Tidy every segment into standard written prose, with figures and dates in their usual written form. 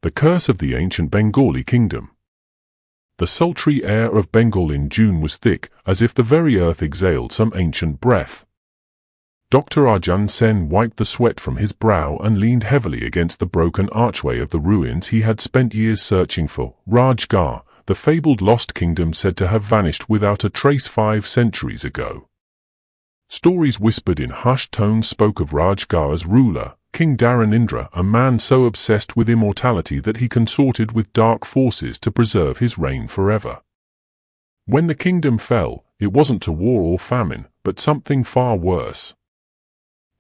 The curse of the ancient Bengali kingdom. The sultry air of Bengal in June was thick, as if the very earth exhaled some ancient breath. Dr. Arjun Sen wiped the sweat from his brow and leaned heavily against the broken archway of the ruins he had spent years searching for. Rajgarh, the fabled lost kingdom said to have vanished without a trace 5 centuries ago. Stories whispered in hushed tones spoke of Rajgarh's ruler, King Dharanindra, a man so obsessed with immortality that he consorted with dark forces to preserve his reign forever. When the kingdom fell, it wasn't to war or famine, but something far worse.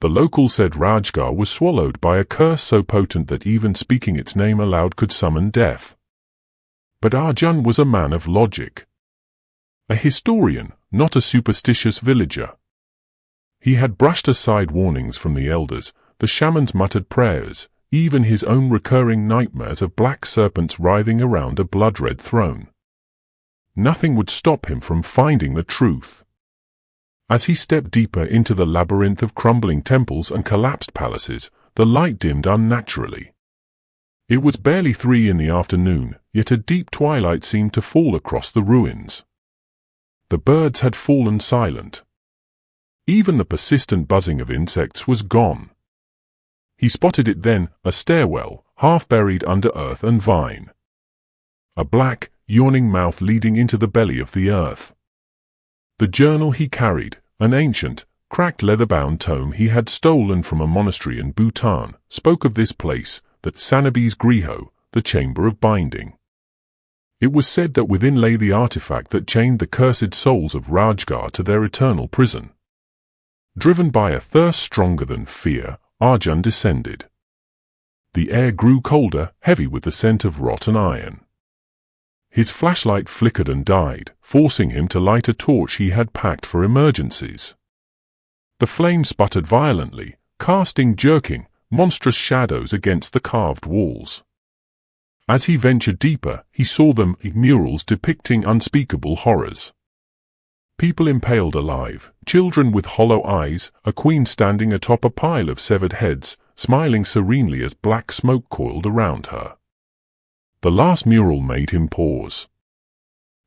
The locals said Rajgarh was swallowed by a curse so potent that even speaking its name aloud could summon death. But Arjun was a man of logic. A historian, not a superstitious villager. He had brushed aside warnings from the elders, the shaman's muttered prayers, even his own recurring nightmares of black serpents writhing around a blood-red throne. Nothing would stop him from finding the truth. As he stepped deeper into the labyrinth of crumbling temples and collapsed palaces, the light dimmed unnaturally. It was barely 3 in the afternoon, yet a deep twilight seemed to fall across the ruins. The birds had fallen silent. Even the persistent buzzing of insects was gone. He spotted it then, a stairwell, half buried under earth and vine. A black, yawning mouth leading into the belly of the earth. The journal he carried, an ancient, cracked leather-bound tome he had stolen from a monastery in Bhutan, spoke of this place, that Sanabi's Griho, the chamber of binding. It was said that within lay the artifact that chained the cursed souls of Rajgarh to their eternal prison. Driven by a thirst stronger than fear, Arjun descended. The air grew colder, heavy with the scent of rotten iron. His flashlight flickered and died, forcing him to light a torch he had packed for emergencies. The flame sputtered violently, casting jerking, monstrous shadows against the carved walls. As he ventured deeper, he saw them murals depicting unspeakable horrors. People impaled alive, children with hollow eyes, a queen standing atop a pile of severed heads, smiling serenely as black smoke coiled around her. The last mural made him pause.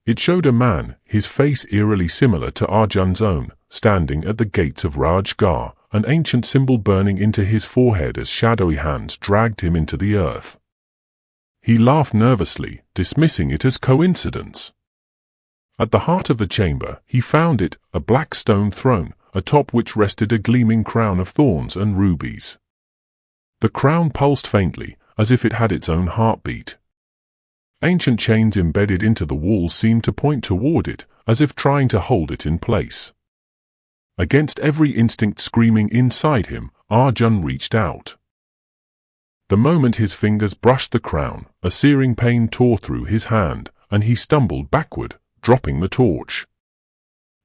It showed a man, his face eerily similar to Arjun's own, standing at the gates of Rajgarh, an ancient symbol burning into his forehead as shadowy hands dragged him into the earth. He laughed nervously, dismissing it as coincidence. At the heart of the chamber, he found it, a black stone throne, atop which rested a gleaming crown of thorns and rubies. The crown pulsed faintly, as if it had its own heartbeat. Ancient chains embedded into the wall seemed to point toward it, as if trying to hold it in place. Against every instinct screaming inside him, Arjun reached out. The moment his fingers brushed the crown, a searing pain tore through his hand, and he stumbled backward, dropping the torch.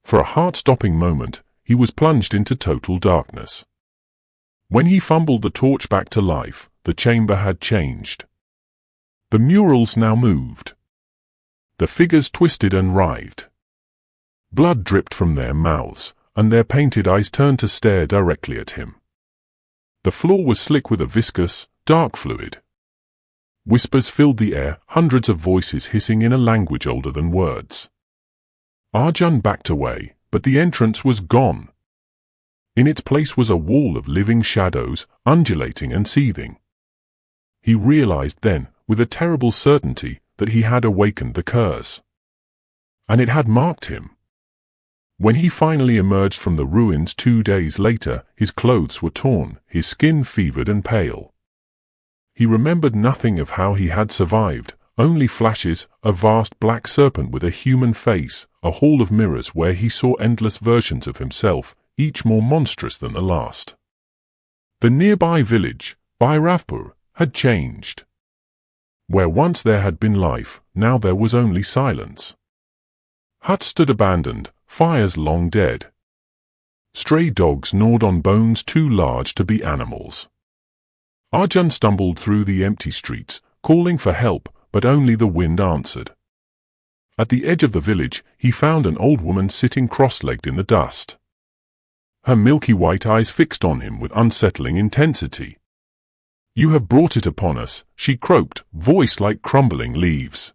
For a heart-stopping moment, he was plunged into total darkness. When he fumbled the torch back to life, the chamber had changed. The murals now moved. The figures twisted and writhed. Blood dripped from their mouths, and their painted eyes turned to stare directly at him. The floor was slick with a viscous, dark fluid. Whispers filled the air, hundreds of voices hissing in a language older than words. Arjun backed away, but the entrance was gone. In its place was a wall of living shadows, undulating and seething. He realized then, with a terrible certainty, that he had awakened the curse. And it had marked him. When he finally emerged from the ruins 2 days later, his clothes were torn, his skin fevered and pale. He remembered nothing of how he had survived, only flashes, a vast black serpent with a human face, a hall of mirrors where he saw endless versions of himself, each more monstrous than the last. The nearby village, Bhairavpur, had changed. Where once there had been life, now there was only silence. Huts stood abandoned, fires long dead. Stray dogs gnawed on bones too large to be animals. Arjun stumbled through the empty streets, calling for help, but only the wind answered. At the edge of the village, he found an old woman sitting cross-legged in the dust. Her milky white eyes fixed on him with unsettling intensity. You have brought it upon us, she croaked, voice like crumbling leaves.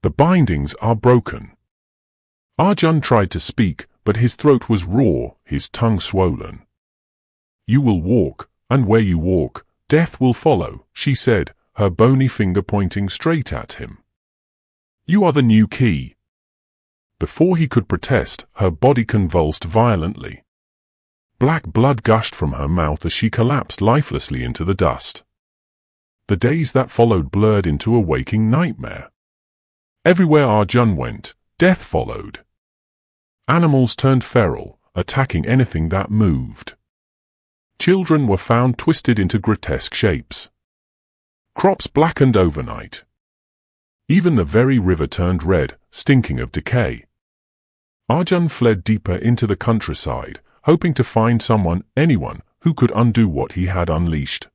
The bindings are broken. Arjun tried to speak, but his throat was raw, his tongue swollen. You will walk, and where you walk, death will follow, she said, her bony finger pointing straight at him. You are the new key. Before he could protest, her body convulsed violently. Black blood gushed from her mouth as she collapsed lifelessly into the dust. The days that followed blurred into a waking nightmare. Everywhere Arjun went, death followed. Animals turned feral, attacking anything that moved. Children were found twisted into grotesque shapes. Crops blackened overnight. Even the very river turned red, stinking of decay. Arjun fled deeper into the countryside, hoping to find anyone, who could undo what he had unleashed.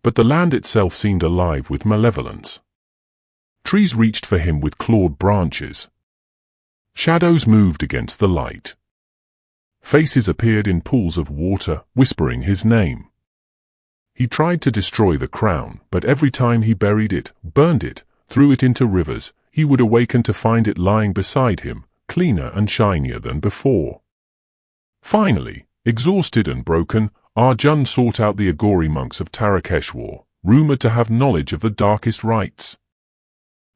But the land itself seemed alive with malevolence. Trees reached for him with clawed branches. Shadows moved against the light. Faces appeared in pools of water, whispering his name. He tried to destroy the crown, but every time he buried it, burned it, threw it into rivers, he would awaken to find it lying beside him, cleaner and shinier than before. Finally, exhausted and broken, Arjun sought out the Aghori monks of Tarakeshwar, rumored to have knowledge of the darkest rites.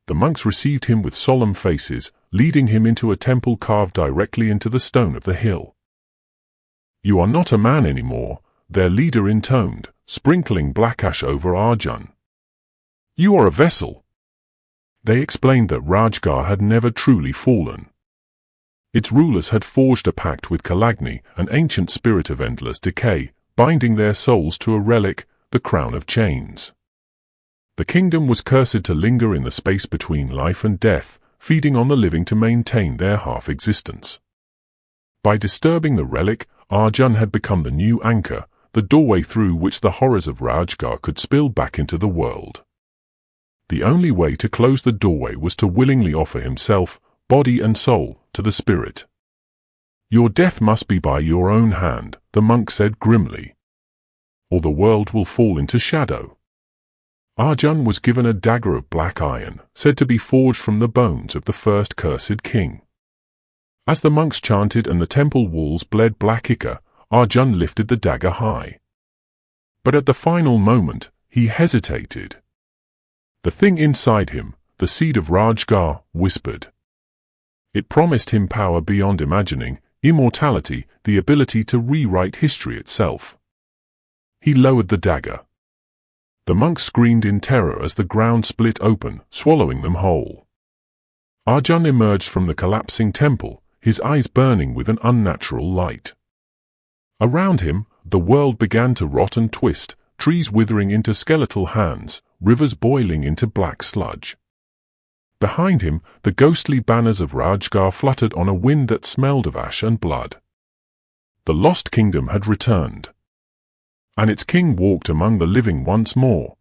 The monks received him with solemn faces, leading him into a temple carved directly into the stone of the hill. You are not a man anymore, their leader intoned, sprinkling black ash over Arjun. You are a vessel. They explained that Rajgarh had never truly fallen. Its rulers had forged a pact with Kalagni, an ancient spirit of endless decay, binding their souls to a relic, the crown of chains. The kingdom was cursed to linger in the space between life and death, feeding on the living to maintain their half-existence. By disturbing the relic, Arjun had become the new anchor, the doorway through which the horrors of Rajgarh could spill back into the world. The only way to close the doorway was to willingly offer himself, body and soul, to the spirit. Your death must be by your own hand, the monk said grimly, or the world will fall into shadow. Arjun was given a dagger of black iron, said to be forged from the bones of the first cursed king. As the monks chanted and the temple walls bled black ichor, Arjun lifted the dagger high. But at the final moment, he hesitated. The thing inside him, the seed of Rajgarh, whispered. It promised him power beyond imagining, immortality, the ability to rewrite history itself. He lowered the dagger. The monks screamed in terror as the ground split open, swallowing them whole. Arjun emerged from the collapsing temple, his eyes burning with an unnatural light. Around him, the world began to rot and twist, trees withering into skeletal hands, rivers boiling into black sludge. Behind him, the ghostly banners of Rajgarh fluttered on a wind that smelled of ash and blood. The lost kingdom had returned, and its king walked among the living once more.